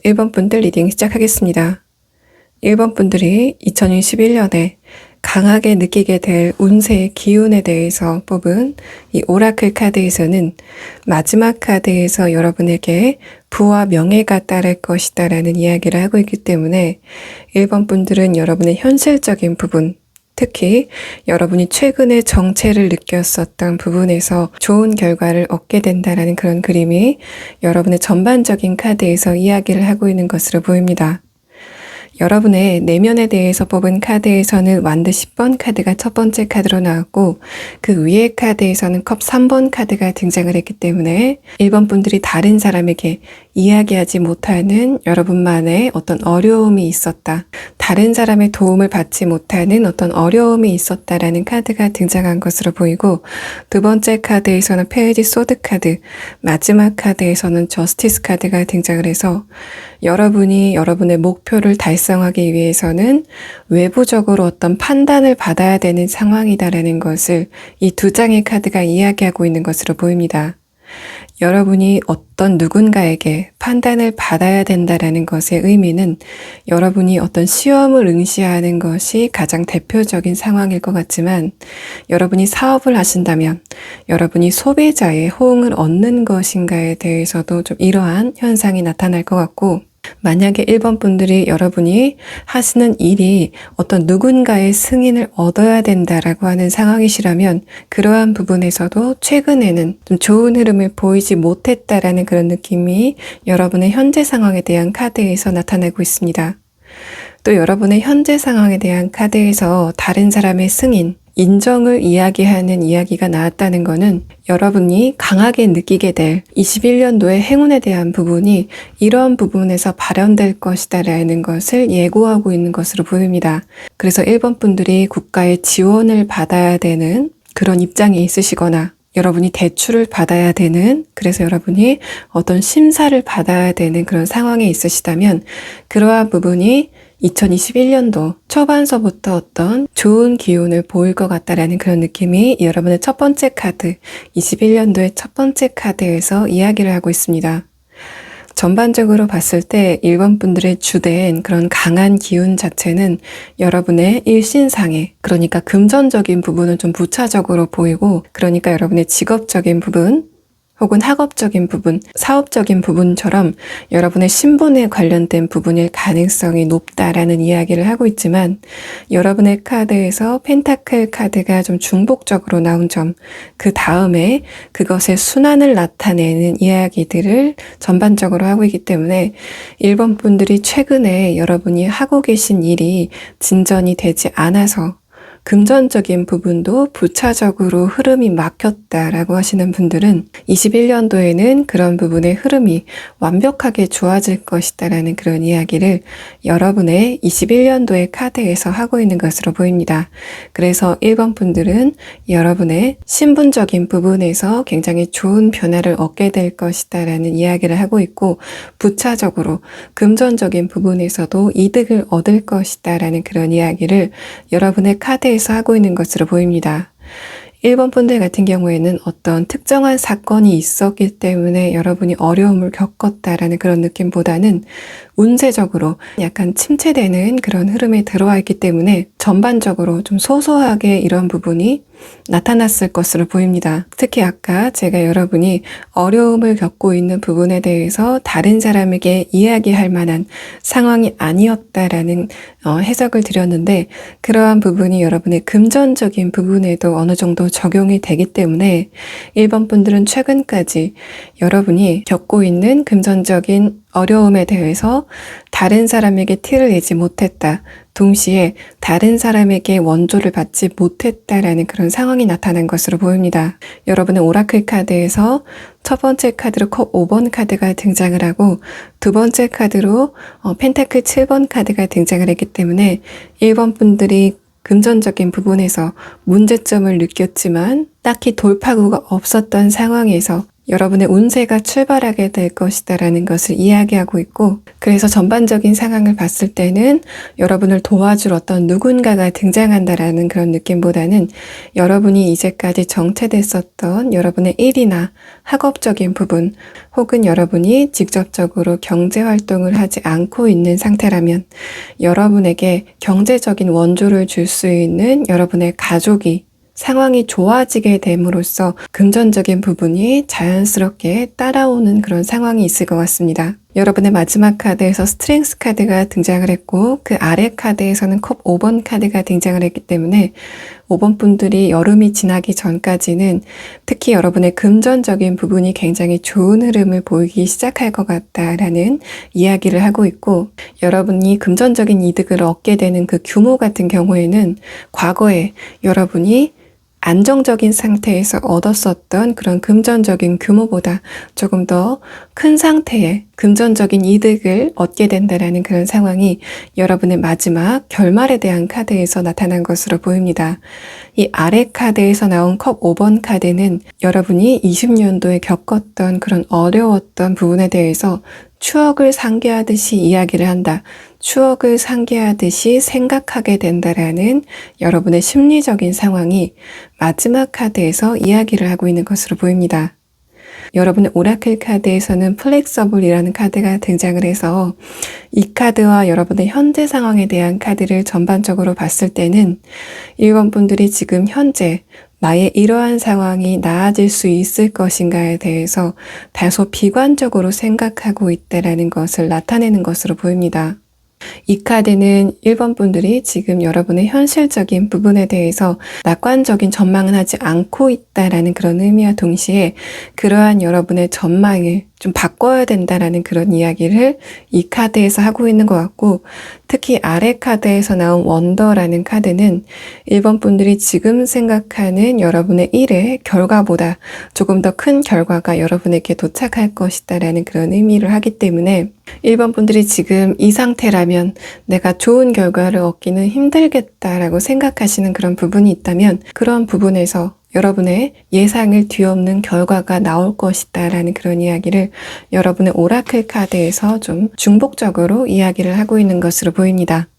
1번 분들 리딩 시작하겠습니다. 1번 분들이 2021년에 강하게 느끼게 될 운세의 기운에 대해서 뽑은 이 오라클 카드에서는 마지막 카드에서 여러분에게 부와 명예가 따를 것이다 라는 이야기를 하고 있기 때문에 1번 분들은 여러분의 현실적인 부분, 특히 여러분이 최근에 정체를 느꼈었던 부분에서 좋은 결과를 얻게 된다라는 그런 그림이 여러분의 전반적인 카드에서 이야기를 하고 있는 것으로 보입니다. 여러분의 내면에 대해서 뽑은 카드에서는 완드 10번 카드가 첫 번째 카드로 나왔고 그 위의 카드에서는 컵 3번 카드가 등장을 했기 때문에 1번 분들이 다른 사람에게 이야기하지 못하는 여러분만의 어떤 어려움이 있었다. 다른 사람의 도움을 받지 못하는 어떤 어려움이 있었다라는 카드가 등장한 것으로 보이고 두 번째 카드에서는 페이지 소드 카드, 마지막 카드에서는 저스티스 카드가 등장을 해서 여러분이 여러분의 목표를 달성하기 위해서는 외부적으로 어떤 판단을 받아야 되는 상황이다라는 것을 이 두 장의 카드가 이야기하고 있는 것으로 보입니다. 여러분이 어떤 누군가에게 판단을 받아야 된다라는 것의 의미는 여러분이 어떤 시험을 응시하는 것이 가장 대표적인 상황일 것 같지만 여러분이 사업을 하신다면 여러분이 소비자의 호응을 얻는 것인가에 대해서도 좀 이러한 현상이 나타날 것 같고 만약에 1번 분들이 여러분이 하시는 일이 어떤 누군가의 승인을 얻어야 된다라고 하는 상황이시라면 그러한 부분에서도 최근에는 좀 좋은 흐름을 보이지 못했다라는 그런 느낌이 여러분의 현재 상황에 대한 카드에서 나타나고 있습니다. 또 여러분의 현재 상황에 대한 카드에서 다른 사람의 승인, 인정을 이야기하는 이야기가 나왔다는 것은 여러분이 강하게 느끼게 될 21년도의 행운에 대한 부분이 이런 부분에서 발현될 것이다 라는 것을 예고하고 있는 것으로 보입니다. 그래서 1번 분들이 국가의 지원을 받아야 되는 그런 입장에 있으시거나 여러분이 대출을 받아야 되는, 그래서 여러분이 어떤 심사를 받아야 되는 그런 상황에 있으시다면 그러한 부분이 2021년도 초반서부터 어떤 좋은 기운을 보일 것 같다라는 그런 느낌이 여러분의 첫 번째 카드, 21년도의 첫 번째 카드에서 이야기를 하고 있습니다. 전반적으로 봤을 때 1번 분들의 주된 그런 강한 기운 자체는 여러분의 일신상에, 그러니까 금전적인 부분은 좀 부차적으로 보이고, 그러니까 여러분의 직업적인 부분, 혹은 학업적인 부분, 사업적인 부분처럼 여러분의 신분에 관련된 부분일 가능성이 높다라는 이야기를 하고 있지만 여러분의 카드에서 펜타클 카드가 좀 중복적으로 나온 점, 그 다음에 그것의 순환을 나타내는 이야기들을 전반적으로 하고 있기 때문에 1번 분들이 최근에 여러분이 하고 계신 일이 진전이 되지 않아서 금전적인 부분도 부차적으로 흐름이 막혔다라고 하시는 분들은 21년도에는 그런 부분의 흐름이 완벽하게 좋아질 것이다라는 그런 이야기를 여러분의 21년도의 카드에서 하고 있는 것으로 보입니다. 그래서 1번 분들은 여러분의 신분적인 부분에서 굉장히 좋은 변화를 얻게 될 것이다라는 이야기를 하고 있고 부차적으로 금전적인 부분에서도 이득을 얻을 것이다라는 그런 이야기를 여러분의 카드에 에서 하고 있는 것으로 보입니다. 1번 분들 같은 경우에는 어떤 특정한 사건이 있었기 때문에 여러분이 어려움을 겪었다라는 그런 느낌보다는 운세적으로 약간 침체되는 그런 흐름에 들어와 있기 때문에 전반적으로 좀 소소하게 이런 부분이 나타났을 것으로 보입니다. 특히 아까 제가 여러분이 어려움을 겪고 있는 부분에 대해서 다른 사람에게 이야기할 만한 상황이 아니었다라는 해석을 드렸는데 그러한 부분이 여러분의 금전적인 부분에도 어느 정도 적용이 되기 때문에 1번 분들은 최근까지 여러분이 겪고 있는 금전적인 어려움에 대해서 다른 사람에게 티를 내지 못했다. 동시에 다른 사람에게 원조를 받지 못했다라는 그런 상황이 나타난 것으로 보입니다. 여러분의 오라클 카드에서 첫 번째 카드로 컵 5번 카드가 등장을 하고 두 번째 카드로 펜타클 7번 카드가 등장을 했기 때문에 1번 분들이 금전적인 부분에서 문제점을 느꼈지만 딱히 돌파구가 없었던 상황에서 여러분의 운세가 출발하게 될 것이다라는 것을 이야기하고 있고, 그래서 전반적인 상황을 봤을 때는 여러분을 도와줄 어떤 누군가가 등장한다라는 그런 느낌보다는 여러분이 이제까지 정체됐었던 여러분의 일이나 학업적인 부분, 혹은 여러분이 직접적으로 경제 활동을 하지 않고 있는 상태라면 여러분에게 경제적인 원조를 줄 수 있는 여러분의 가족이 상황이 좋아지게 됨으로써 금전적인 부분이 자연스럽게 따라오는 그런 상황이 있을 것 같습니다. 여러분의 마지막 카드에서 스트렝스 카드가 등장을 했고, 그 아래 카드에서는 컵 5번 카드가 등장을 했기 때문에 5번 분들이 여름이 지나기 전까지는 특히 여러분의 금전적인 부분이 굉장히 좋은 흐름을 보이기 시작할 것 같다라는 이야기를 하고 있고, 여러분이 금전적인 이득을 얻게 되는 그 규모 같은 경우에는 과거에 여러분이 안정적인 상태에서 얻었었던 그런 금전적인 규모보다 조금 더 큰 상태의 금전적인 이득을 얻게 된다라는 그런 상황이 여러분의 마지막 결말에 대한 카드에서 나타난 것으로 보입니다. 이 아래 카드에서 나온 컵 5번 카드는 여러분이 20년도에 겪었던 그런 어려웠던 부분에 대해서 추억을 상기하듯이 이야기를 한다. 추억을 상기하듯이 생각하게 된다라는 여러분의 심리적인 상황이 마지막 카드에서 이야기를 하고 있는 것으로 보입니다. 여러분의 오라클 카드에서는 플렉서블이라는 카드가 등장을 해서 이 카드와 여러분의 현재 상황에 대한 카드를 전반적으로 봤을 때는 1번 분들이 지금 현재 나의 이러한 상황이 나아질 수 있을 것인가에 대해서 다소 비관적으로 생각하고 있다라는 것을 나타내는 것으로 보입니다. 이 카드는 1번 분들이 지금 여러분의 현실적인 부분에 대해서 낙관적인 전망은 하지 않고 있다라는 그런 의미와 동시에 그러한 여러분의 전망을 좀 바꿔야 된다라는 그런 이야기를 이 카드에서 하고 있는 것 같고, 특히 아래 카드에서 나온 원더라는 카드는 1번 분들이 지금 생각하는 여러분의 일의 결과보다 조금 더 큰 결과가 여러분에게 도착할 것이다라는 그런 의미를 하기 때문에 1번 분들이 지금 이 상태라면 내가 좋은 결과를 얻기는 힘들겠다라고 생각하시는 그런 부분이 있다면 그런 부분에서 여러분의 예상을 뒤엎는 결과가 나올 것이다 라는 그런 이야기를 여러분의 오라클 카드에서 좀 중복적으로 이야기를 하고 있는 것으로 보입니다.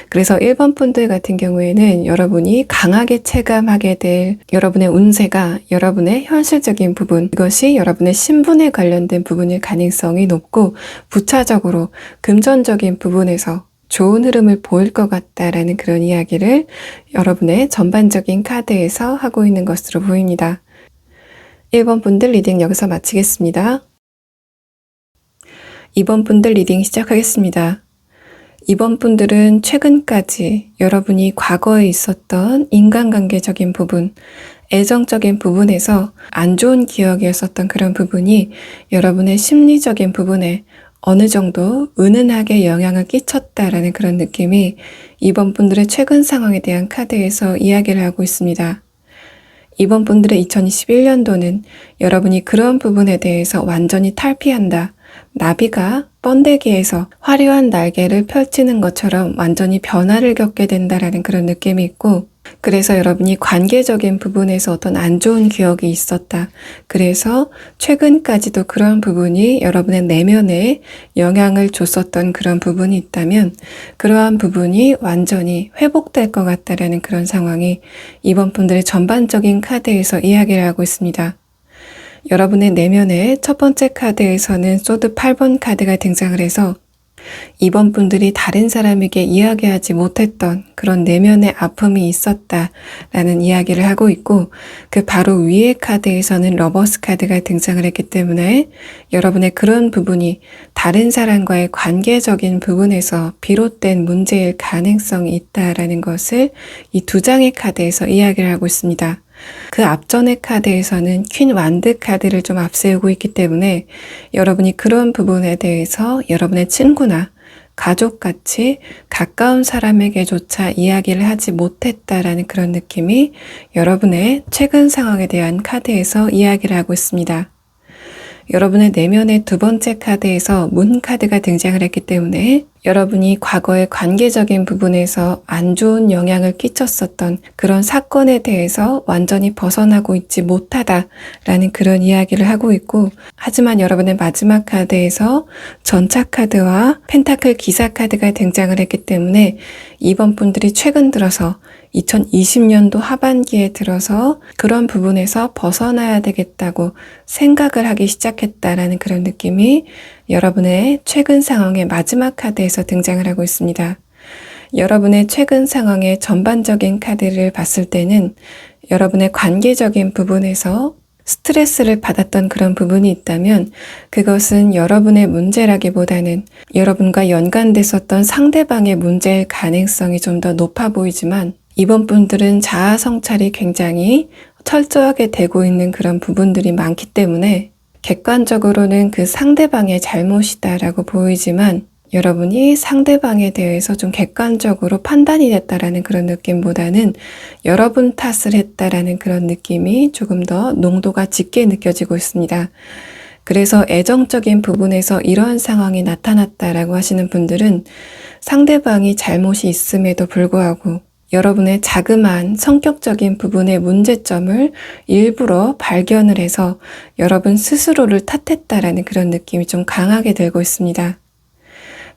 그래서 1번 분들 같은 경우에는 여러분이 강하게 체감하게 될 여러분의 운세가 여러분의 현실적인 부분, 이것이 여러분의 신분에 관련된 부분일 가능성이 높고 부차적으로 금전적인 부분에서 좋은 흐름을 보일 것 같다라는 그런 이야기를 여러분의 전반적인 카드에서 하고 있는 것으로 보입니다. 1번 분들 리딩 여기서 마치겠습니다. 2번 분들 리딩 시작하겠습니다. 2번 분들은 최근까지 여러분이 과거에 있었던 인간관계적인 부분, 애정적인 부분에서 안 좋은 기억이었었던 그런 부분이 여러분의 심리적인 부분에 어느 정도 은은하게 영향을 끼쳤다라는 그런 느낌이 2번 분들의 최근 상황에 대한 카드에서 이야기를 하고 있습니다. 2번 분들의 2021년도는 여러분이 그런 부분에 대해서 완전히 탈피한다. 나비가 번데기에서 화려한 날개를 펼치는 것처럼 완전히 변화를 겪게 된다라는 그런 느낌이 있고, 그래서 여러분이 관계적인 부분에서 어떤 안 좋은 기억이 있었다. 그래서 최근까지도 그런 부분이 여러분의 내면에 영향을 줬었던 그런 부분이 있다면 그러한 부분이 완전히 회복될 것 같다라는 그런 상황이 이번 분들의 전반적인 카드에서 이야기를 하고 있습니다. 여러분의 내면의 첫 번째 카드에서는 소드 8번 카드가 등장을 해서 이번 분들이 다른 사람에게 이야기하지 못했던 그런 내면의 아픔이 있었다라는 이야기를 하고 있고, 그 바로 위의 카드에서는 러버스 카드가 등장을 했기 때문에 여러분의 그런 부분이 다른 사람과의 관계적인 부분에서 비롯된 문제일 가능성이 있다라는 것을 이 두 장의 카드에서 이야기를 하고 있습니다. 그 앞전의 카드에서는 퀸 완드 카드를 좀 앞세우고 있기 때문에 여러분이 그런 부분에 대해서 여러분의 친구나 가족같이 가까운 사람에게조차 이야기를 하지 못했다라는 그런 느낌이 여러분의 최근 상황에 대한 카드에서 이야기를 하고 있습니다. 여러분의 내면의 두 번째 카드에서 문 카드가 등장을 했기 때문에 여러분이 과거의 관계적인 부분에서 안 좋은 영향을 끼쳤었던 그런 사건에 대해서 완전히 벗어나고 있지 못하다라는 그런 이야기를 하고 있고, 하지만 여러분의 마지막 카드에서 전차 카드와 펜타클 기사 카드가 등장을 했기 때문에 이번 분들이 최근 들어서 2020년도 하반기에 들어서 그런 부분에서 벗어나야 되겠다고 생각을 하기 시작했다라는 그런 느낌이 여러분의 최근 상황의 마지막 카드에서 등장을 하고 있습니다. 여러분의 최근 상황의 전반적인 카드를 봤을 때는 여러분의 관계적인 부분에서 스트레스를 받았던 그런 부분이 있다면 그것은 여러분의 문제라기보다는 여러분과 연관됐었던 상대방의 문제일 가능성이 좀 더 높아 보이지만, 이번 분들은 자아 성찰이 굉장히 철저하게 되고 있는 그런 부분들이 많기 때문에 객관적으로는 그 상대방의 잘못이다라고 보이지만, 여러분이 상대방에 대해서 좀 객관적으로 판단이 됐다라는 그런 느낌보다는 여러분 탓을 했다라는 그런 느낌이 조금 더 농도가 짙게 느껴지고 있습니다. 그래서 애정적인 부분에서 이러한 상황이 나타났다라고 하시는 분들은 상대방이 잘못이 있음에도 불구하고 여러분의 자그마한 성격적인 부분의 문제점을 일부러 발견을 해서 여러분 스스로를 탓했다라는 그런 느낌이 좀 강하게 들고 있습니다.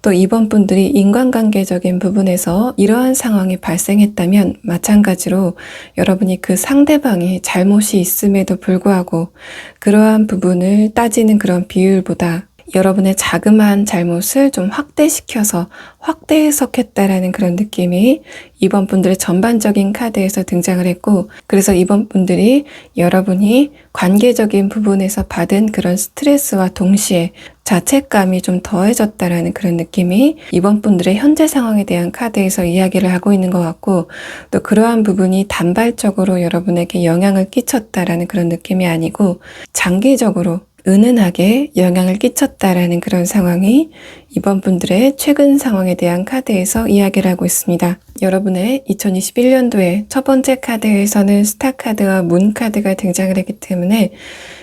또 이번 분들이 인간관계적인 부분에서 이러한 상황이 발생했다면 마찬가지로 여러분이 그 상대방이 잘못이 있음에도 불구하고 그러한 부분을 따지는 그런 비율보다 여러분의 자그마한 잘못을 좀 확대시켜서 확대 해석했다라는 그런 느낌이 이번 분들의 전반적인 카드에서 등장을 했고, 그래서 이번 분들이 여러분이 관계적인 부분에서 받은 그런 스트레스와 동시에 자책감이 좀 더해졌다라는 그런 느낌이 이번 분들의 현재 상황에 대한 카드에서 이야기를 하고 있는 것 같고, 또 그러한 부분이 단발적으로 여러분에게 영향을 끼쳤다라는 그런 느낌이 아니고 장기적으로 은은하게 영향을 끼쳤다라는 그런 상황이 이번 분들의 최근 상황에 대한 카드에서 이야기를 하고 있습니다. 여러분의 2021년도에 첫 번째 카드에서는 스타 카드와 문 카드가 등장을 했기 때문에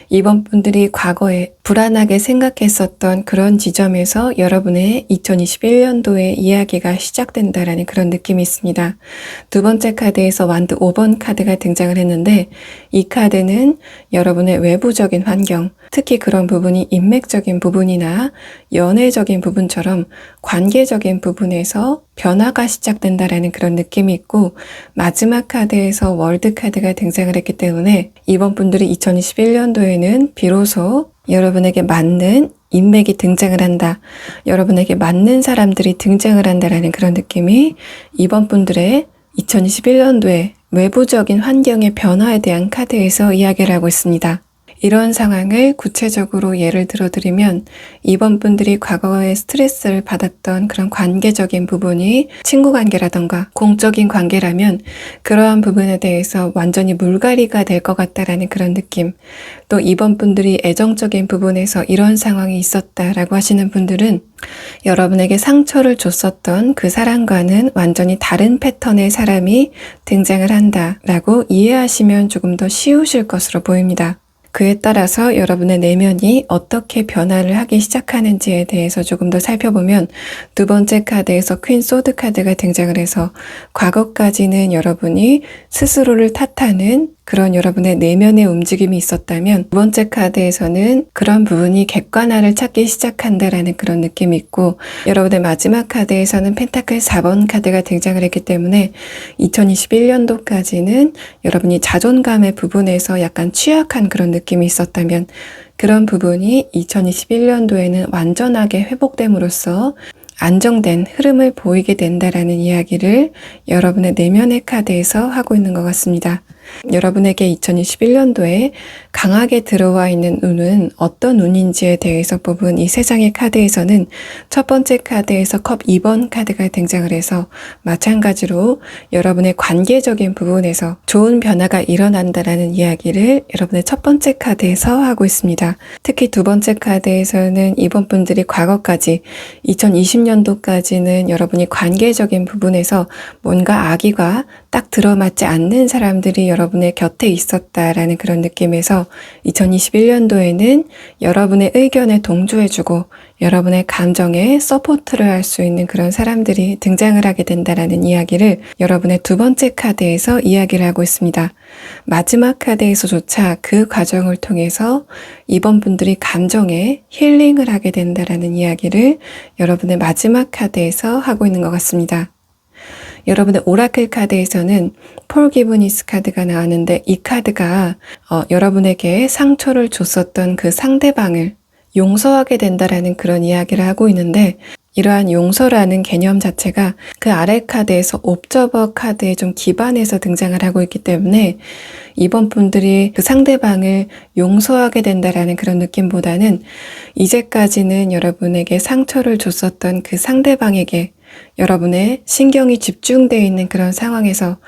이번 분들이 과거에 불안하게 생각했었던 그런 지점에서 여러분의 2021년도의 이야기가 시작된다라는 그런 느낌이 있습니다. 두 번째 카드에서 완드 5번 카드가 등장을 했는데, 이 카드는 여러분의 외부적인 환경, 특히 그런 부분이 인맥적인 부분이나 연애적인 부분처럼 관계적인 부분에서 변화가 시작된다라는 그런 느낌이 있고, 마지막 카드에서 월드 카드가 등장을 했기 때문에 이번 분들이 2021년도에는 비로소 여러분에게 맞는 인맥이 등장을 한다, 여러분에게 맞는 사람들이 등장을 한다라는 그런 느낌이 이번 분들의 2021년도에 외부적인 환경의 변화에 대한 카드에서 이야기를 하고 있습니다. 이런 상황을 구체적으로 예를 들어드리면 이번 분들이 과거에 스트레스를 받았던 그런 관계적인 부분이 친구 관계라던가 공적인 관계라면 그러한 부분에 대해서 완전히 물갈이가 될 것 같다라는 그런 느낌, 또 이번 분들이 애정적인 부분에서 이런 상황이 있었다라고 하시는 분들은 여러분에게 상처를 줬었던 그 사람과는 완전히 다른 패턴의 사람이 등장을 한다라고 이해하시면 조금 더 쉬우실 것으로 보입니다. 그에 따라서 여러분의 내면이 어떻게 변화를 하기 시작하는지에 대해서 조금 더 살펴보면, 두 번째 카드에서 퀸 소드 카드가 등장을 해서 과거까지는 여러분이 스스로를 탓하는 그런 여러분의 내면의 움직임이 있었다면, 두 번째 카드에서는 그런 부분이 객관화를 찾기 시작한다라는 그런 느낌이 있고, 여러분의 마지막 카드에서는 펜타클 4번 카드가 등장을 했기 때문에 2021년도까지는 여러분이 자존감의 부분에서 약간 취약한 그런 느낌이 있었다면 그런 부분이 2021년도에는 완전하게 회복됨으로써 안정된 흐름을 보이게 된다라는 이야기를 여러분의 내면의 카드에서 하고 있는 것 같습니다. 여러분에게 2021년도에 강하게 들어와 있는 운은 어떤 운인지에 대해서 뽑은 이 세 장의 카드에서는 첫 번째 카드에서 컵 2번 카드가 등장을 해서 마찬가지로 여러분의 관계적인 부분에서 좋은 변화가 일어난다라는 이야기를 여러분의 첫 번째 카드에서 하고 있습니다. 특히 두 번째 카드에서는 이번 분들이 과거까지 2020년도까지는 여러분이 관계적인 부분에서 뭔가 악의가 딱 들어맞지 않는 사람들이 여러분의 곁에 있었다라는 그런 느낌에서 2021년도에는 여러분의 의견에 동조해주고 여러분의 감정에 서포트를 할 수 있는 그런 사람들이 등장을 하게 된다라는 이야기를 여러분의 두 번째 카드에서 이야기를 하고 있습니다. 마지막 카드에서조차 그 과정을 통해서 이번 분들이 감정에 힐링을 하게 된다라는 이야기를 여러분의 마지막 카드에서 하고 있는 것 같습니다. 여러분의 오라클 카드에서는 폴기브니스 카드가 나왔는데 이 카드가 여러분에게 상처를 줬었던 그 상대방을 용서하게 된다라는 그런 이야기를 하고 있는데 이러한 용서라는 개념 자체가 그 아래 카드에서 옵저버 카드에 좀 기반해서 등장을 하고 있기 때문에 이번 분들이 그 상대방을 용서하게 된다라는 그런 느낌보다는 이제까지는 여러분에게 상처를 줬었던 그 상대방에게 여러분의 신경이 집중되어 있는 그런 상황에서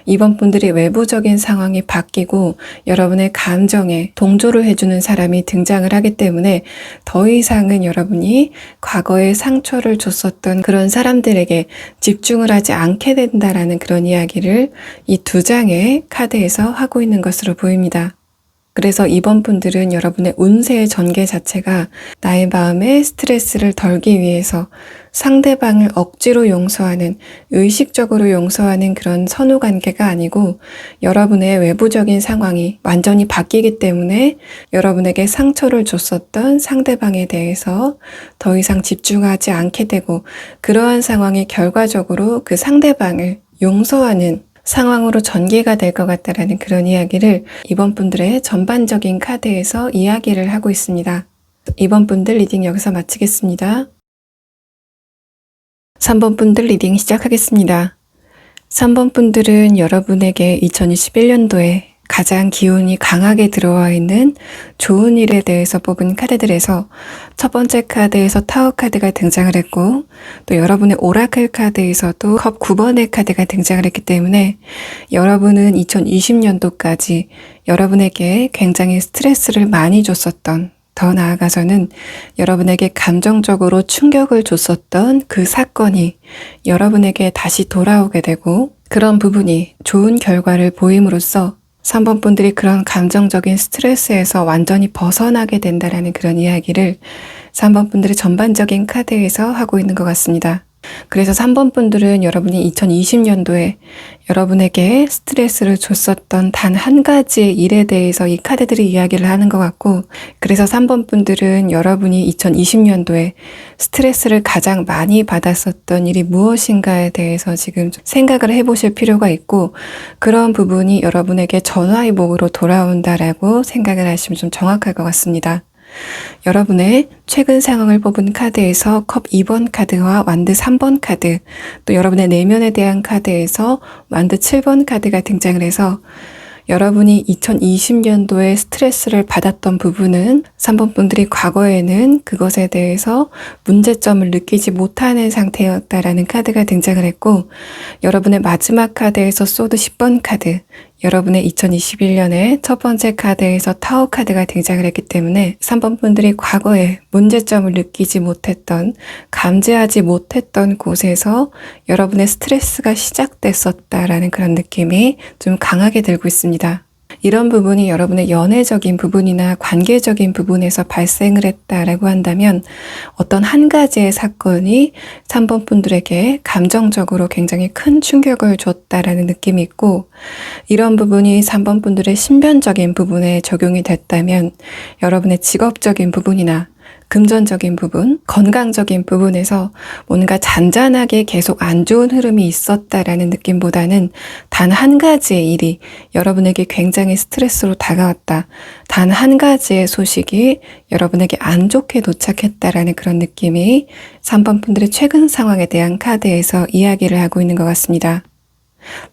이번 분들이 외부적인 상황이 바뀌고 여러분의 감정에 동조를 해주는 사람이 등장을 하기 때문에 더 이상은 여러분이 과거에 상처를 줬었던 그런 사람들에게 집중을 하지 않게 된다라는 그런 이야기를 이 두 장의 카드에서 하고 있는 것으로 보입니다. 그래서 이번 분들은 여러분의 운세의 전개 자체가 나의 마음에 스트레스를 덜기 위해서 상대방을 억지로 용서하는, 의식적으로 용서하는 그런 선후 관계가 아니고 여러분의 외부적인 상황이 완전히 바뀌기 때문에 여러분에게 상처를 줬었던 상대방에 대해서 더 이상 집중하지 않게 되고 그러한 상황이 결과적으로 그 상대방을 용서하는 상황으로 전개가 될 것 같다라는 그런 이야기를 이번 분들의 전반적인 카드에서 이야기를 하고 있습니다. 이번 분들 리딩 여기서 마치겠습니다. 3번 분들 리딩 시작하겠습니다. 3번 분들은 여러분에게 2021년도에 가장 기운이 강하게 들어와 있는 좋은 일에 대해서 뽑은 카드들에서 첫 번째 카드에서 타워 카드가 등장을 했고 또 여러분의 오라클 카드에서도 컵 9번의 카드가 등장을 했기 때문에 여러분은 2020년도까지 여러분에게 굉장히 스트레스를 많이 줬었던 더 나아가서는 여러분에게 감정적으로 충격을 줬었던 그 사건이 여러분에게 다시 돌아오게 되고 그런 부분이 좋은 결과를 보임으로써 3번 분들이 그런 감정적인 스트레스에서 완전히 벗어나게 된다라는 그런 이야기를 3번 분들의 전반적인 카드에서 하고 있는 것 같습니다. 그래서 3번 분들은 여러분이 2020년도에 여러분에게 스트레스를 줬었던 단 한 가지의 일에 대해서 이 카드들이 이야기를 하는 것 같고 그래서 3번 분들은 여러분이 2020년도에 스트레스를 가장 많이 받았었던 일이 무엇인가에 대해서 지금 생각을 해보실 필요가 있고 그런 부분이 여러분에게 전화위복으로 돌아온다라고 생각을 하시면 좀 정확할 것 같습니다. 여러분의 최근 상황을 뽑은 카드에서 컵 2번 카드와 완드 3번 카드, 또 여러분의 내면에 대한 카드에서 완드 7번 카드가 등장을 해서 여러분이 2020년도에 스트레스를 받았던 부분은 3번 분들이 과거에는 그것에 대해서 문제점을 느끼지 못하는 상태였다라는 카드가 등장을 했고 여러분의 마지막 카드에서 소드 10번 카드, 여러분의 2021년에 첫 번째 카드에서 타워 카드가 등장을 했기 때문에 3번 분들이 과거에 문제점을 느끼지 못했던, 감지하지 못했던 곳에서 여러분의 스트레스가 시작됐었다라는 그런 느낌이 좀 강하게 들고 있습니다. 이런 부분이 여러분의 연애적인 부분이나 관계적인 부분에서 발생을 했다라고 한다면 어떤 한 가지의 사건이 3번 분들에게 감정적으로 굉장히 큰 충격을 줬다라는 느낌이 있고 이런 부분이 3번 분들의 신변적인 부분에 적용이 됐다면 여러분의 직업적인 부분이나 금전적인 부분, 건강적인 부분에서 뭔가 잔잔하게 계속 안 좋은 흐름이 있었다라는 느낌보다는 단 한 가지의 일이 여러분에게 굉장히 스트레스로 다가왔다. 단 한 가지의 소식이 여러분에게 안 좋게 도착했다라는 그런 느낌이 3번 분들의 최근 상황에 대한 카드에서 이야기를 하고 있는 것 같습니다.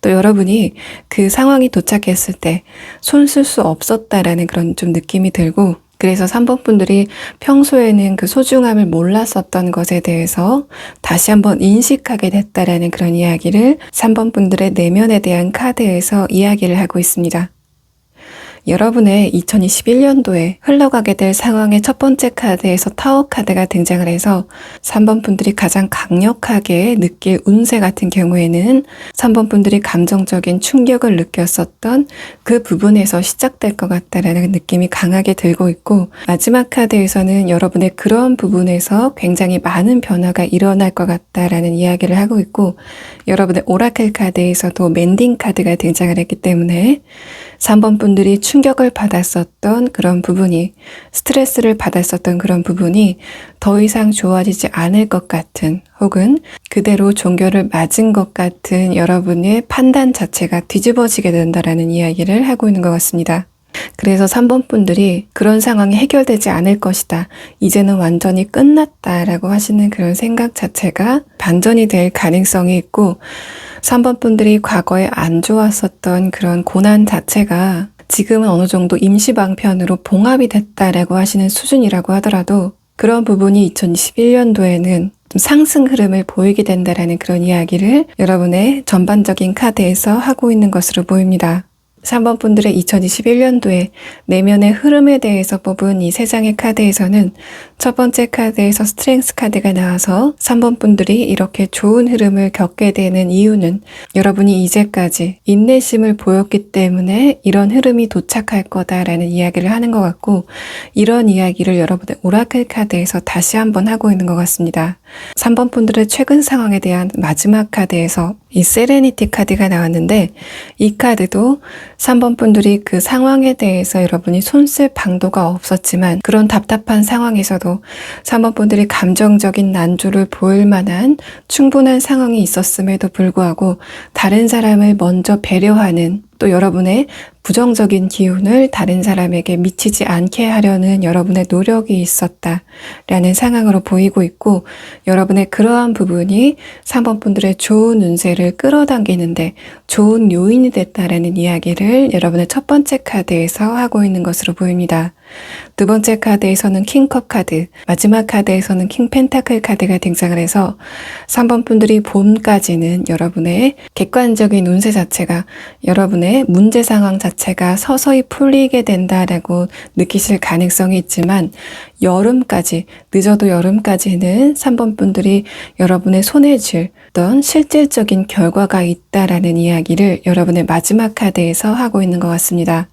또 여러분이 그 상황이 도착했을 때 손 쓸 수 없었다라는 그런 좀 느낌이 들고 그래서 3번 분들이 평소에는 그 소중함을 몰랐었던 것에 대해서 다시 한번 인식하게 됐다라는 그런 이야기를 3번 분들의 내면에 대한 카드에서 이야기를 하고 있습니다. 여러분의 2021년도에 흘러가게 될 상황의 첫 번째 카드에서 타워 카드가 등장을 해서 3번 분들이 가장 강력하게 느낄 운세 같은 경우에는 3번 분들이 감정적인 충격을 느꼈었던 그 부분에서 시작될 것 같다라는 느낌이 강하게 들고 있고, 마지막 카드에서는 여러분의 그런 부분에서 굉장히 많은 변화가 일어날 것 같다라는 이야기를 하고 있고, 여러분의 오라클 카드에서도 멘딩 카드가 등장을 했기 때문에 3번 분들이 충격을 받았었던 그런 부분이, 스트레스를 받았었던 그런 부분이 더 이상 좋아지지 않을 것 같은, 혹은 그대로 종교를 맞은 것 같은 여러분의 판단 자체가 뒤집어지게 된다라는 이야기를 하고 있는 것 같습니다. 그래서 3번 분들이 그런 상황이 해결되지 않을 것이다, 이제는 완전히 끝났다라고 하시는 그런 생각 자체가 반전이 될 가능성이 있고, 3번 분들이 과거에 안 좋았었던 그런 고난 자체가 지금은 어느 정도 임시방편으로 봉합이 됐다라고 하시는 수준이라고 하더라도, 그런 부분이 2021년도에는 좀 상승 흐름을 보이게 된다라는 그런 이야기를 여러분의 전반적인 카드에서 하고 있는 것으로 보입니다. 3번 분들의 2021년도에 내면의 흐름에 대해서 뽑은 이 3장의 카드에서는 첫 번째 카드에서 스트렝스 카드가 나와서 3번 분들이 이렇게 좋은 흐름을 겪게 되는 이유는 여러분이 이제까지 인내심을 보였기 때문에 이런 흐름이 도착할 거다라는 이야기를 하는 것 같고, 이런 이야기를 여러분의 오라클 카드에서 다시 한번 하고 있는 것 같습니다. 3번 분들의 최근 상황에 대한 마지막 카드에서 이 세레니티 카드가 나왔는데, 이 카드도 3번 분들이 그 상황에 대해서 여러분이 손쓸 방도가 없었지만, 그런 답답한 상황에서도 3번 분들이 감정적인 난조를 보일 만한 충분한 상황이 있었음에도 불구하고 다른 사람을 먼저 배려하는, 또 여러분의 부정적인 기운을 다른 사람에게 미치지 않게 하려는 여러분의 노력이 있었다라는 상황으로 보이고 있고, 여러분의 그러한 부분이 3번 분들의 좋은 운세를 끌어당기는데 좋은 요인이 됐다라는 이야기를 여러분의 첫 번째 카드에서 하고 있는 것으로 보입니다. 두 번째 카드에서는 킹컵 카드, 마지막 카드에서는 킹 펜타클 카드가 등장을 해서 3번 분들이 봄까지는 여러분의 객관적인 운세 자체가, 여러분의 문제 상황 자체가 서서히 풀리게 된다라고 느끼실 가능성이 있지만, 여름까지, 늦어도 여름까지는 3번 분들이 여러분의 손에 쥘 어떤 실질적인 결과가 있다라는 이야기를 여러분의 마지막 카드에서 하고 있는 것 같습니다.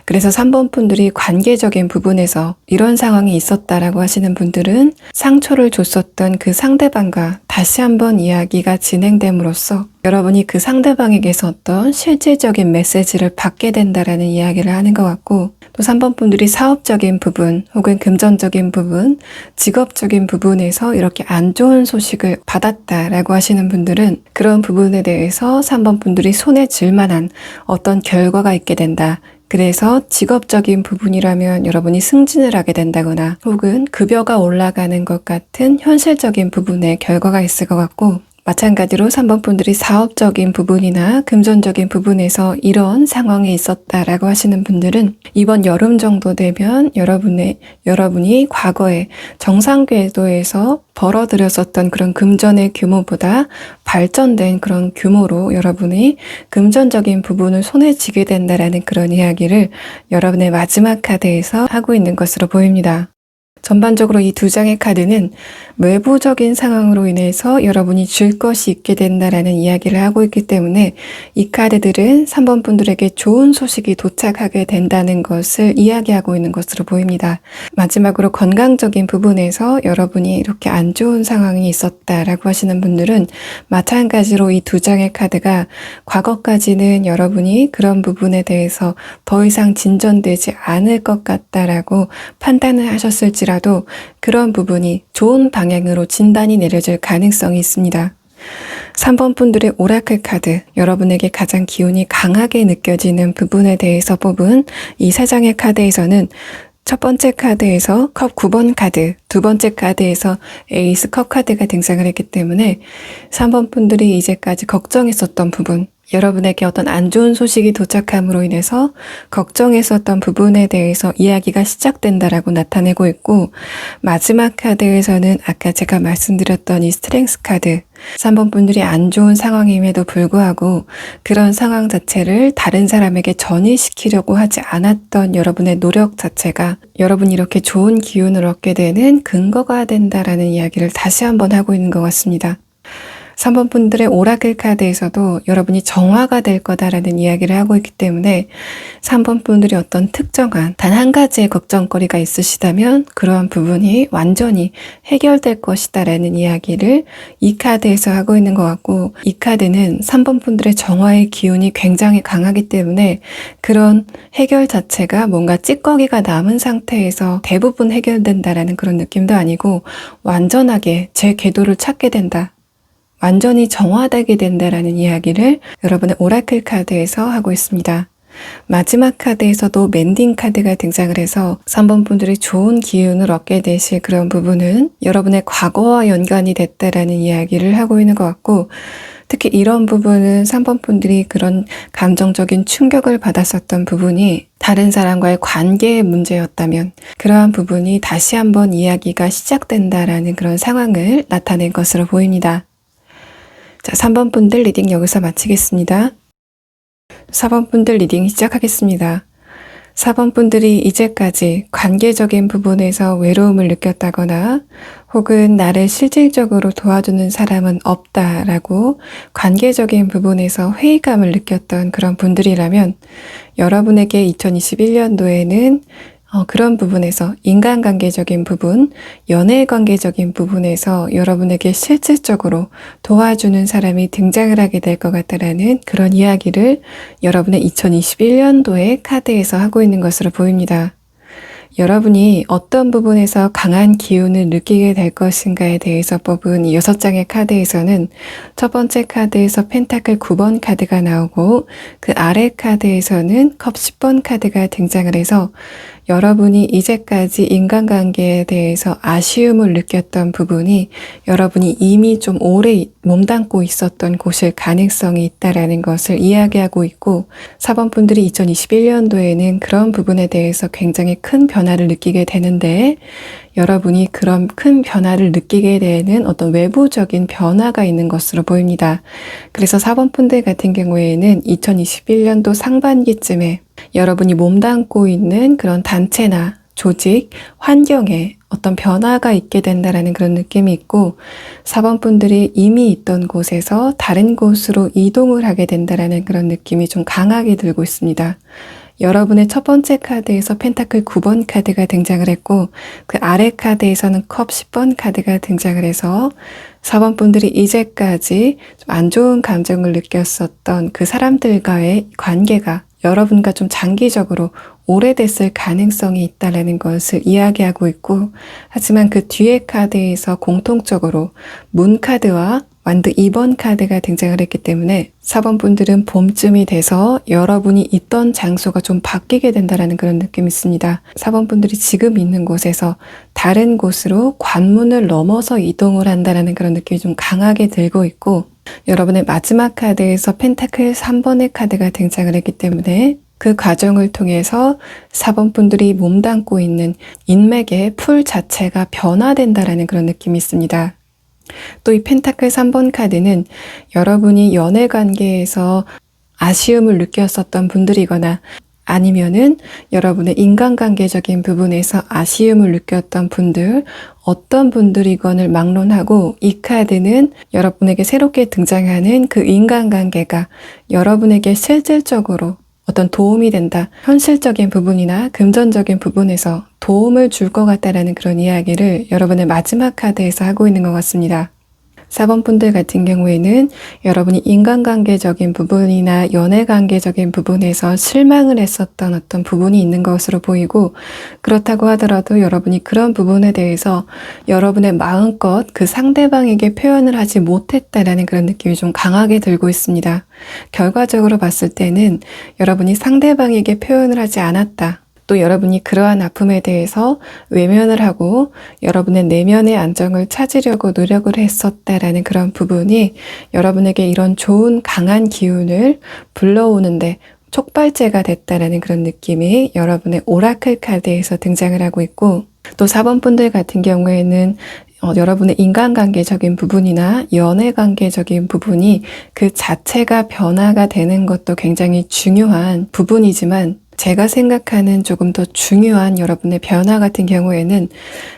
그래서 3번 분들이 관계적인 부분에서 이런 상황이 있었다라고 하시는 분들은 상처를 줬었던 그 상대방과 다시 한번 이야기가 진행됨으로써 여러분이 그 상대방에게서 어떤 실질적인 메시지를 받게 된다라는 이야기를 하는 것 같고, 또 3번 분들이 사업적인 부분 혹은 금전적인 부분, 직업적인 부분에서 이렇게 안 좋은 소식을 받았다라고 하시는 분들은 그런 부분에 대해서 3번 분들이 손에 쥘 만한 어떤 결과가 있게 된다. 그래서 직업적인 부분이라면 여러분이 승진을 하게 된다거나 혹은 급여가 올라가는 것 같은 현실적인 부분에 결과가 있을 것 같고, 마찬가지로 3번 분들이 사업적인 부분이나 금전적인 부분에서 이런 상황에 있었다라고 하시는 분들은 이번 여름 정도 되면 여러분이 과거에 정상 궤도에서 벌어들였었던 그런 금전의 규모보다 발전된 그런 규모로 여러분이 금전적인 부분을 손에 쥐게 된다라는 그런 이야기를 여러분의 마지막 카드에서 하고 있는 것으로 보입니다. 전반적으로 이 두 장의 카드는 외부적인 상황으로 인해서 여러분이 줄 것이 있게 된다라는 이야기를 하고 있기 때문에 이 카드들은 3번 분들에게 좋은 소식이 도착하게 된다는 것을 이야기하고 있는 것으로 보입니다. 마지막으로 건강적인 부분에서 여러분이 이렇게 안 좋은 상황이 있었다라고 하시는 분들은 마찬가지로 이 두 장의 카드가 과거까지는 여러분이 그런 부분에 대해서 더 이상 진전되지 않을 것 같다라고 판단을 하셨을지라도 그런 부분이 좋은 방향으로 진단이 내려질 가능성이 있습니다. 3번 분들의 오라클 카드, 여러분에게 가장 기운이 강하게 느껴지는 부분에 대해서 뽑은 이 3장의 카드에서는 첫 번째 카드에서 컵 9번 카드, 두 번째 카드에서 에이스 컵 카드가 등장을 했기 때문에 3번 분들이 이제까지 걱정했었던 부분, 여러분에게 어떤 안 좋은 소식이 도착함으로 인해서 걱정했었던 부분에 대해서 이야기가 시작된다라고 나타내고 있고, 마지막 카드에서는 아까 제가 말씀드렸던 이 스트렝스 카드, 3번 분들이 안 좋은 상황임에도 불구하고 그런 상황 자체를 다른 사람에게 전이시키려고 하지 않았던 여러분의 노력 자체가 여러분이 이렇게 좋은 기운을 얻게 되는 근거가 된다라는 이야기를 다시 한번 하고 있는 것 같습니다. 3번 분들의 오라클 카드에서도 여러분이 정화가 될 거다라는 이야기를 하고 있기 때문에 3번 분들이 어떤 특정한 단 한 가지의 걱정거리가 있으시다면 그러한 부분이 완전히 해결될 것이다라는 이야기를 이 카드에서 하고 있는 것 같고, 이 카드는 3번 분들의 정화의 기운이 굉장히 강하기 때문에 그런 해결 자체가 뭔가 찌꺼기가 남은 상태에서 대부분 해결된다라는 그런 느낌도 아니고, 완전하게 제 궤도를 찾게 된다, 완전히 정화되게 된다라는 이야기를 여러분의 오라클 카드에서 하고 있습니다. 마지막 카드에서도 멘딩 카드가 등장을 해서 3번 분들이 좋은 기운을 얻게 되실 그런 부분은 여러분의 과거와 연관이 됐다라는 이야기를 하고 있는 것 같고, 특히 이런 부분은 3번 분들이 그런 감정적인 충격을 받았었던 부분이 다른 사람과의 관계의 문제였다면 그러한 부분이 다시 한번 이야기가 시작된다라는 그런 상황을 나타낸 것으로 보입니다. 자, 3번 분들 리딩 여기서 마치겠습니다. 4번 분들 리딩 시작하겠습니다. 4번 분들이 이제까지 관계적인 부분에서 외로움을 느꼈다거나 혹은 나를 실질적으로 도와주는 사람은 없다라고 관계적인 부분에서 회의감을 느꼈던 그런 분들이라면 여러분에게 2021년도에는 그런 부분에서 인간관계적인 부분, 연애관계적인 부분에서 여러분에게 실질적으로 도와주는 사람이 등장을 하게 될 것 같다라는 그런 이야기를 여러분의 2021년도의 카드에서 하고 있는 것으로 보입니다. 여러분이 어떤 부분에서 강한 기운을 느끼게 될 것인가에 대해서 뽑은 이 6장의 카드에서는 첫 번째 카드에서 펜타클 9번 카드가 나오고 그 아래 카드에서는 컵 10번 카드가 등장을 해서 여러분이 이제까지 인간관계에 대해서 아쉬움을 느꼈던 부분이 여러분이 이미 좀 오래 몸담고 있었던 곳일 가능성이 있다라는 것을 이야기하고 있고, 4번 분들이 2021년도에는 그런 부분에 대해서 굉장히 큰 변화를 느끼게 되는데, 여러분이 그런 큰 변화를 느끼게 되는 어떤 외부적인 변화가 있는 것으로 보입니다. 그래서 4번 분들 같은 경우에는 2021년도 상반기쯤에 여러분이 몸담고 있는 그런 단체나 조직, 환경에 어떤 변화가 있게 된다라는 그런 느낌이 있고, 4번 분들이 이미 있던 곳에서 다른 곳으로 이동을 하게 된다라는 그런 느낌이 좀 강하게 들고 있습니다. 여러분의 첫 번째 카드에서 펜타클 9번 카드가 등장을 했고 그 아래 카드에서는 컵 10번 카드가 등장을 해서 4번 분들이 이제까지 좀 안 좋은 감정을 느꼈었던 그 사람들과의 관계가 여러분과 좀 장기적으로 오래됐을 가능성이 있다는 것을 이야기하고 있고, 하지만 그 뒤에 카드에서 공통적으로 문 카드와 완드 2번 카드가 등장을 했기 때문에 4번 분들은 봄쯤이 돼서 여러분이 있던 장소가 좀 바뀌게 된다는 그런 느낌이 있습니다. 4번 분들이 지금 있는 곳에서 다른 곳으로 관문을 넘어서 이동을 한다는 그런 느낌이 좀 강하게 들고 있고, 여러분의 마지막 카드에서 펜타클 3번의 카드가 등장을 했기 때문에 그 과정을 통해서 4번 분들이 몸담고 있는 인맥의 풀 자체가 변화된다는 그런 느낌이 있습니다. 또 이 펜타클 3번 카드는 여러분이 연애 관계에서 아쉬움을 느꼈었던 분들이거나 아니면은 여러분의 인간관계적인 부분에서 아쉬움을 느꼈던 분들, 어떤 분들이건을 막론하고 이 카드는 여러분에게 새롭게 등장하는 그 인간관계가 여러분에게 실질적으로 어떤 도움이 된다, 현실적인 부분이나 금전적인 부분에서 도움을 줄 것 같다라는 그런 이야기를 여러분의 마지막 카드에서 하고 있는 것 같습니다. 4번 분들 같은 경우에는 여러분이 인간관계적인 부분이나 연애관계적인 부분에서 실망을 했었던 어떤 부분이 있는 것으로 보이고, 그렇다고 하더라도 여러분이 그런 부분에 대해서 여러분의 마음껏 그 상대방에게 표현을 하지 못했다라는 그런 느낌이 좀 강하게 들고 있습니다. 결과적으로 봤을 때는 여러분이 상대방에게 표현을 하지 않았다, 또 여러분이 그러한 아픔에 대해서 외면을 하고 여러분의 내면의 안정을 찾으려고 노력을 했었다라는 그런 부분이 여러분에게 이런 좋은 강한 기운을 불러오는데 촉발제가 됐다라는 그런 느낌이 여러분의 오라클 카드에서 등장을 하고 있고, 또 4번 분들 같은 경우에는 여러분의 인간관계적인 부분이나 연애관계적인 부분이 그 자체가 변화가 되는 것도 굉장히 중요한 부분이지만, 제가 생각하는 조금 더 중요한 여러분의 변화 같은 경우에는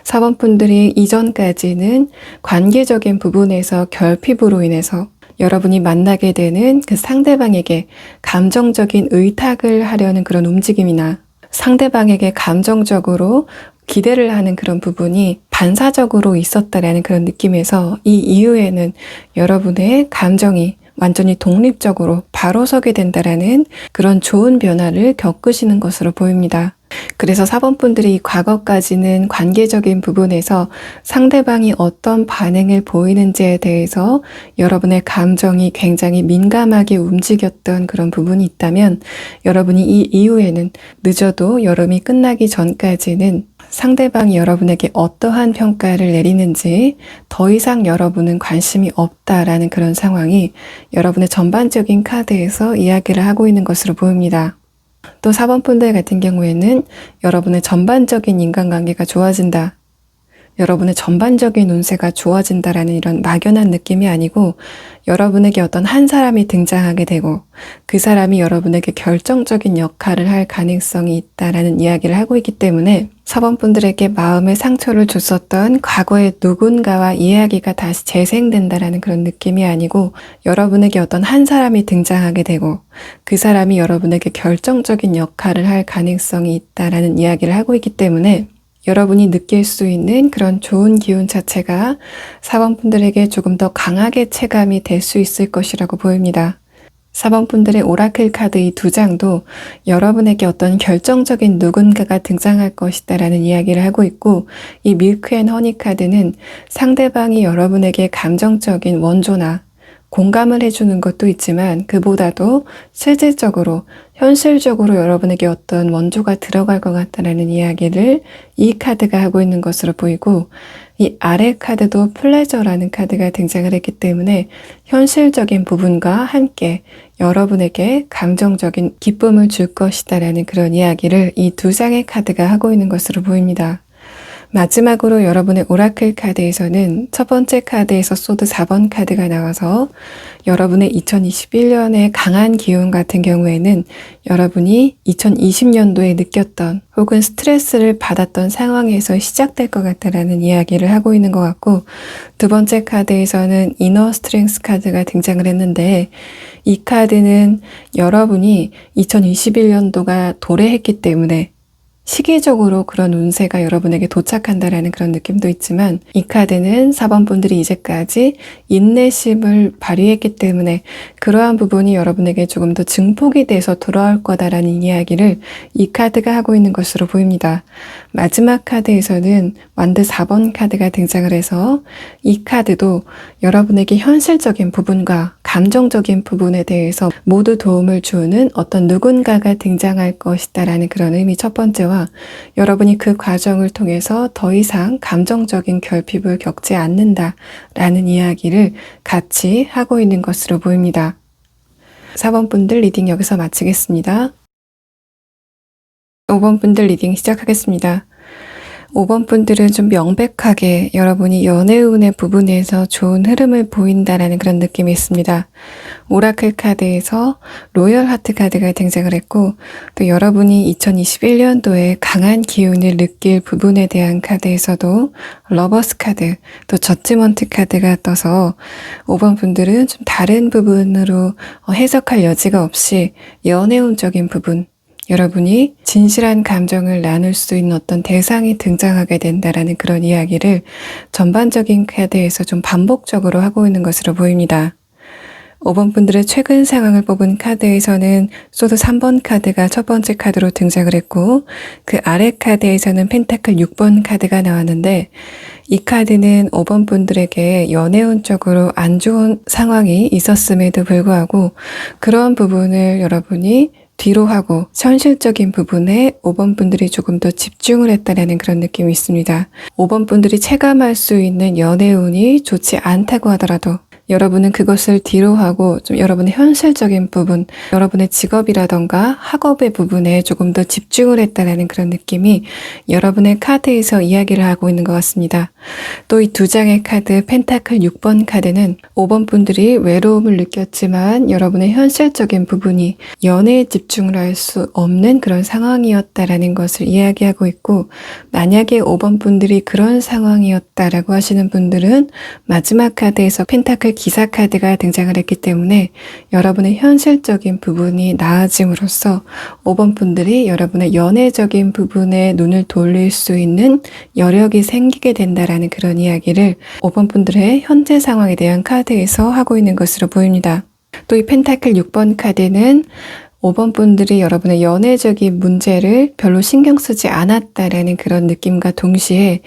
4번 분들이 이전까지는 관계적인 부분에서 결핍으로 인해서 여러분이 만나게 되는 그 상대방에게 감정적인 의탁을 하려는 그런 움직임이나 상대방에게 감정적으로 기대를 하는 그런 부분이 반사적으로 있었다라는 그런 느낌에서 이 이후에는 여러분의 감정이 완전히 독립적으로 바로 서게 된다라는 그런 좋은 변화를 겪으시는 것으로 보입니다. 그래서 4번 분들이 과거까지는 관계적인 부분에서 상대방이 어떤 반응을 보이는지에 대해서 여러분의 감정이 굉장히 민감하게 움직였던 그런 부분이 있다면, 여러분이 이 이후에는 늦어도 여름이 끝나기 전까지는 상대방이 여러분에게 어떠한 평가를 내리는지 더 이상 여러분은 관심이 없다라는 그런 상황이 여러분의 전반적인 카드에서 이야기를 하고 있는 것으로 보입니다. 또 4번 분들 같은 경우에는 여러분의 전반적인 인간관계가 좋아진다, 여러분의 전반적인 운세가 좋아진다라는 이런 막연한 느낌이 아니고, 여러분에게 어떤 한 사람이 등장하게 되고 그 사람이 여러분에게 결정적인 역할을 할 가능성이 있다라는 이야기를 하고 있기 때문에 4번 분들에게 마음의 상처를 줬었던 과거의 누군가와 이야기가 다시 재생된다라는 그런 느낌이 아니고, 여러분에게 어떤 한 사람이 등장하게 되고 그 사람이 여러분에게 결정적인 역할을 할 가능성이 있다라는 이야기를 하고 있기 때문에 여러분이 느낄 수 있는 그런 좋은 기운 자체가 4번 분들에게 조금 더 강하게 체감이 될 수 있을 것이라고 보입니다. 4번 분들의 오라클 카드 이 두 장도 여러분에게 어떤 결정적인 누군가가 등장할 것이다라는 이야기를 하고 있고, 이 밀크 앤 허니 카드는 상대방이 여러분에게 감정적인 원조나 공감을 해주는 것도 있지만 그보다도 실질적으로 현실적으로 여러분에게 어떤 원조가 들어갈 것 같다라는 이야기를 이 카드가 하고 있는 것으로 보이고, 이 아래 카드도 플레저라는 카드가 등장을 했기 때문에 현실적인 부분과 함께 여러분에게 감정적인 기쁨을 줄 것이다라는 그런 이야기를 이 두 장의 카드가 하고 있는 것으로 보입니다. 마지막으로 여러분의 오라클 카드에서는 첫 번째 카드에서 소드 4번 카드가 나와서 여러분의 2021년의 강한 기운 같은 경우에는 여러분이 2020년도에 느꼈던 혹은 스트레스를 받았던 상황에서 시작될 것 같다라는 이야기를 하고 있는 것 같고, 두 번째 카드에서는 이너 스트렝스 카드가 등장을 했는데, 이 카드는 여러분이 2021년도가 도래했기 때문에 시기적으로 그런 운세가 여러분에게 도착한다라는 그런 느낌도 있지만, 이 카드는 4번 분들이 이제까지 인내심을 발휘했기 때문에 그러한 부분이 여러분에게 조금 더 증폭이 돼서 돌아올 거다라는 이야기를 이 카드가 하고 있는 것으로 보입니다. 마지막 카드에서는 완드 4번 카드가 등장을 해서 이 카드도 여러분에게 현실적인 부분과 감정적인 부분에 대해서 모두 도움을 주는 어떤 누군가가 등장할 것이다라는 그런 의미 첫 번째와, 여러분이 그 과정을 통해서 더 이상 감정적인 결핍을 겪지 않는다라는 이야기를 같이 하고 있는 것으로 보입니다. 4번 분들 리딩 여기서 마치겠습니다. 5번 분들 리딩 시작하겠습니다. 5번 분들은 좀 명백하게 여러분이 연애운의 부분에서 좋은 흐름을 보인다라는 그런 느낌이 있습니다. 오라클 카드에서 로열 하트 카드가 등장을 했고, 또 여러분이 2021년도에 강한 기운을 느낄 부분에 대한 카드에서도 러버스 카드, 또 저지먼트 카드가 떠서 5번 분들은 좀 다른 부분으로 해석할 여지가 없이 연애운적인 부분, 여러분이 진실한 감정을 나눌 수 있는 어떤 대상이 등장하게 된다라는 그런 이야기를 전반적인 카드에서 좀 반복적으로 하고 있는 것으로 보입니다. 5번 분들의 최근 상황을 뽑은 카드에서는 소드 3번 카드가 첫 번째 카드로 등장을 했고, 그 아래 카드에서는 펜타클 6번 카드가 나왔는데, 이 카드는 5번 분들에게 연애운적으로 안 좋은 상황이 있었음에도 불구하고 그런 부분을 여러분이 뒤로 하고 현실적인 부분에 5번 분들이 조금 더 집중을 했다라는 그런 느낌이 있습니다. 5번 분들이 체감할 수 있는 연애운이 좋지 않다고 하더라도 여러분은 그것을 뒤로 하고 좀 여러분의 현실적인 부분, 여러분의 직업이라던가 학업의 부분에 조금 더 집중을 했다는 그런 느낌이 여러분의 카드에서 이야기를 하고 있는 것 같습니다. 또 이 두 장의 카드, 펜타클 6번 카드는 5번 분들이 외로움을 느꼈지만 여러분의 현실적인 부분이 연애에 집중을 할 수 없는 그런 상황이었다라는 것을 이야기하고 있고, 만약에 5번 분들이 그런 상황이었다라고 하시는 분들은 마지막 카드에서 펜타클 기사 카드가 등장을 했기 때문에 여러분의 현실적인 부분이 나아짐으로써 5번 분들이 여러분의 연애적인 부분에 눈을 돌릴 수 있는 여력이 생기게 된다라는 그런 이야기를 5번 분들의 현재 상황에 대한 카드에서 하고 있는 것으로 보입니다. 또 이 펜타클 6번 카드는 5번 분들이 여러분의 연애적인 문제를 별로 신경 쓰지 않았다라는 그런 느낌과 동시에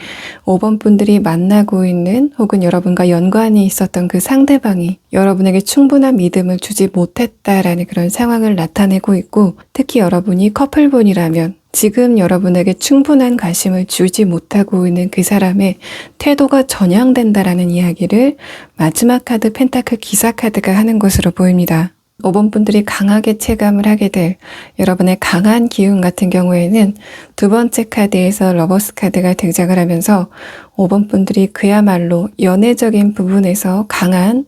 5번 분들이 만나고 있는 혹은 여러분과 연관이 있었던 그 상대방이 여러분에게 충분한 믿음을 주지 못했다라는 그런 상황을 나타내고 있고, 특히 여러분이 커플분이라면 지금 여러분에게 충분한 관심을 주지 못하고 있는 그 사람의 태도가 전향된다라는 이야기를 마지막 카드 펜타클 기사 카드가 하는 것으로 보입니다. 5번 분들이 강하게 체감을 하게 될 여러분의 강한 기운 같은 경우에는 두 번째 카드에서 러버스 카드가 등장을 하면서 5번 분들이 그야말로 연애적인 부분에서 강한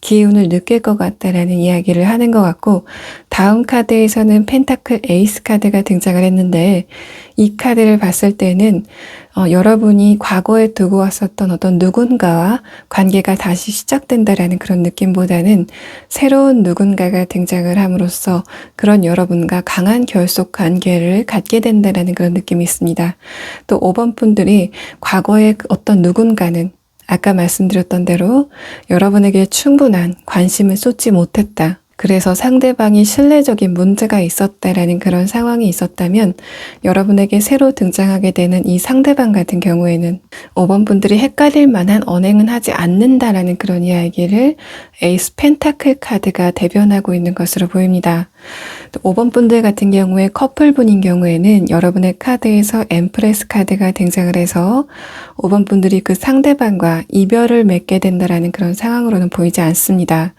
기운을 느낄 것 같다라는 이야기를 하는 것 같고, 다음 카드에서는 펜타클 에이스 카드가 등장을 했는데 이 카드를 봤을 때는 여러분이 과거에 두고 왔었던 어떤 누군가와 관계가 다시 시작된다라는 그런 느낌보다는 새로운 누군가가 등장을 함으로써 그런 여러분과 강한 결속 관계를 갖게 된다라는 그런 느낌이 있습니다. 또 5번 분들이 과거의 어떤 누군가는 아까 말씀드렸던 대로 여러분에게 충분한 관심을 쏟지 못했다. 그래서 상대방이 신뢰적인 문제가 있었다라는 그런 상황이 있었다면 여러분에게 새로 등장하게 되는 이 상대방 같은 경우에는 5번 분들이 헷갈릴 만한 언행은 하지 않는다라는 그런 이야기를 에이스 펜타클 카드가 대변하고 있는 것으로 보입니다. 또 5번 분들 같은 경우에 커플분인 경우에는 여러분의 카드에서 엠프레스 카드가 등장을 해서 5번 분들이 그 상대방과 이별을 맺게 된다라는 그런 상황으로는 보이지 않습니다.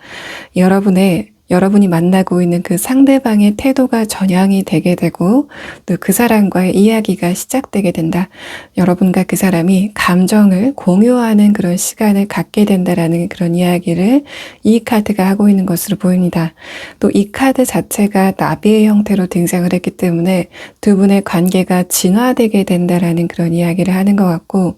여러분이 만나고 있는 그 상대방의 태도가 전향이 되게 되고 또 그 사람과의 이야기가 시작되게 된다. 여러분과 그 사람이 감정을 공유하는 그런 시간을 갖게 된다라는 그런 이야기를 이 카드가 하고 있는 것으로 보입니다. 또 이 카드 자체가 나비의 형태로 등장을 했기 때문에 두 분의 관계가 진화되게 된다라는 그런 이야기를 하는 것 같고,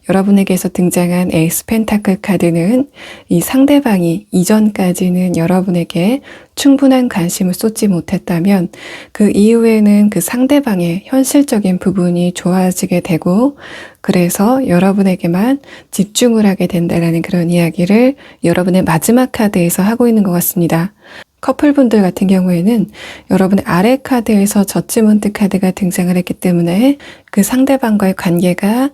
여러분에게서 등장한 에이스 펜타클 카드는 이 상대방이 이전까지는 여러분에게 충분한 관심을 쏟지 못했다면 그 이후에는 그 상대방의 현실적인 부분이 좋아지게 되고, 그래서 여러분에게만 집중을 하게 된다는 그런 이야기를 여러분의 마지막 카드에서 하고 있는 것 같습니다. 커플분들 같은 경우에는 여러분의 아래 카드에서 저지먼트 카드가 등장을 했기 때문에 그 상대방과의 관계가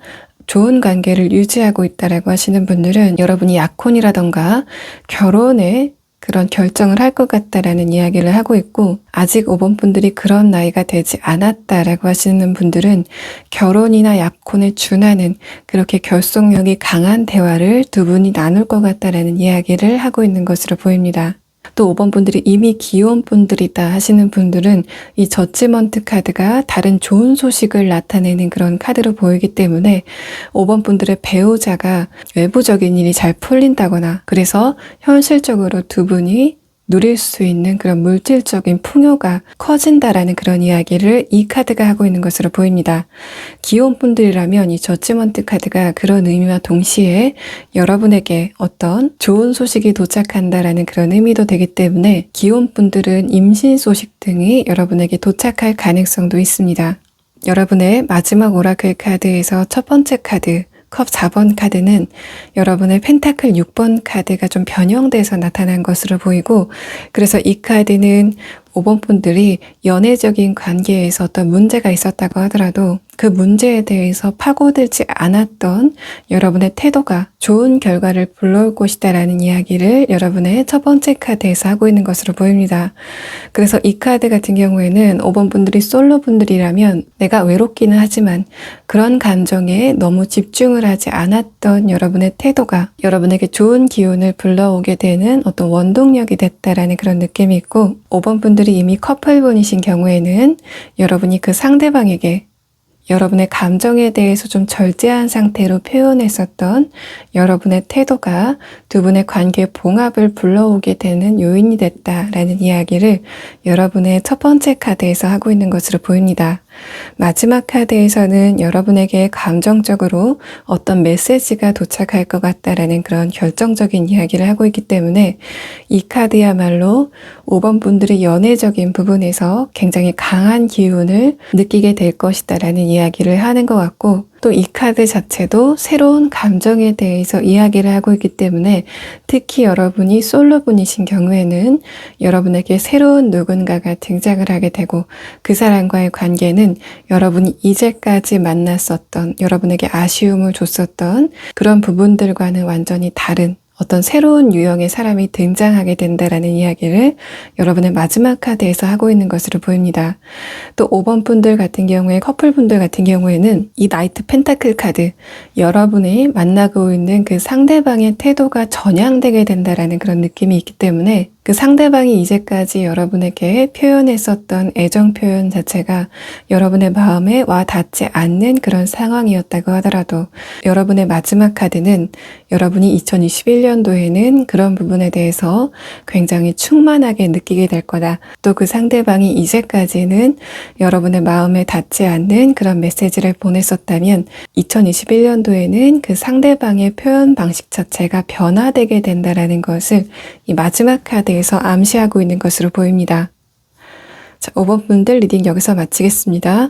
좋은 관계를 유지하고 있다라고 하시는 분들은 여러분이 약혼이라던가 결혼에 그런 결정을 할 것 같다라는 이야기를 하고 있고, 아직 5번 분들이 그런 나이가 되지 않았다라고 하시는 분들은 결혼이나 약혼에 준하는 그렇게 결속력이 강한 대화를 두 분이 나눌 것 같다라는 이야기를 하고 있는 것으로 보입니다. 또 5번 분들이 이미 기혼 분들이다 하시는 분들은 이 저지먼트 카드가 다른 좋은 소식을 나타내는 그런 카드로 보이기 때문에 5번 분들의 배우자가 외부적인 일이 잘 풀린다거나, 그래서 현실적으로 두 분이 누릴 수 있는 그런 물질적인 풍요가 커진다라는 그런 이야기를 이 카드가 하고 있는 것으로 보입니다. 기혼분들이라면 이 저지먼트 카드가 그런 의미와 동시에 여러분에게 어떤 좋은 소식이 도착한다라는 그런 의미도 되기 때문에 기혼분들은 임신 소식 등이 여러분에게 도착할 가능성도 있습니다. 여러분의 마지막 오라클 카드에서 첫 번째 카드 컵 4번 카드는 여러분의 펜타클 6번 카드가 좀 변형돼서 나타난 것으로 보이고, 그래서 이 카드는 5번 분들이 연애적인 관계에서 어떤 문제가 있었다고 하더라도 그 문제에 대해서 파고들지 않았던 여러분의 태도가 좋은 결과를 불러올 것이다라는 이야기를 여러분의 첫 번째 카드에서 하고 있는 것으로 보입니다. 그래서 이 카드 같은 경우에는 5번 분들이 솔로 분들이라면 내가 외롭기는 하지만 그런 감정에 너무 집중을 하지 않았던 여러분의 태도가 여러분에게 좋은 기운을 불러오게 되는 어떤 원동력이 됐다라는 그런 느낌이 있고, 5번 분들이 이미 커플분이신 경우에는 여러분이 그 상대방에게 여러분의 감정에 대해서 좀 절제한 상태로 표현했었던 여러분의 태도가 두 분의 관계의 봉합을 불러오게 되는 요인이 됐다라는 이야기를 여러분의 첫 번째 카드에서 하고 있는 것으로 보입니다. 마지막 카드에서는 여러분에게 감정적으로 어떤 메시지가 도착할 것 같다라는 그런 결정적인 이야기를 하고 있기 때문에 이 카드야말로 5번 분들의 연애적인 부분에서 굉장히 강한 기운을 느끼게 될 것이다라는 이야기를 하는 것 같고, 또 이 카드 자체도 새로운 감정에 대해서 이야기를 하고 있기 때문에 특히 여러분이 솔로분이신 경우에는 여러분에게 새로운 누군가가 등장을 하게 되고, 그 사람과의 관계는 여러분이 이제까지 만났었던, 여러분에게 아쉬움을 줬었던 그런 부분들과는 완전히 다른 어떤 새로운 유형의 사람이 등장하게 된다라는 이야기를 여러분의 마지막 카드에서 하고 있는 것으로 보입니다. 또 5번 분들 같은 경우에, 커플분들 같은 경우에는 이 나이트 펜타클 카드, 여러분이 만나고 있는 그 상대방의 태도가 전향되게 된다라는 그런 느낌이 있기 때문에 그 상대방이 이제까지 여러분에게 표현했었던 애정 표현 자체가 여러분의 마음에 와 닿지 않는 그런 상황이었다고 하더라도 여러분의 마지막 카드는 여러분이 2021년도에는 그런 부분에 대해서 굉장히 충만하게 느끼게 될 거다. 또 그 상대방이 이제까지는 여러분의 마음에 닿지 않는 그런 메시지를 보냈었다면 2021년도에는 그 상대방의 표현 방식 자체가 변화되게 된다라는 것을 이 마지막 카드에서 암시하고 있는 것으로 보입니다. 자, 5번 분들 리딩 여기서 마치겠습니다.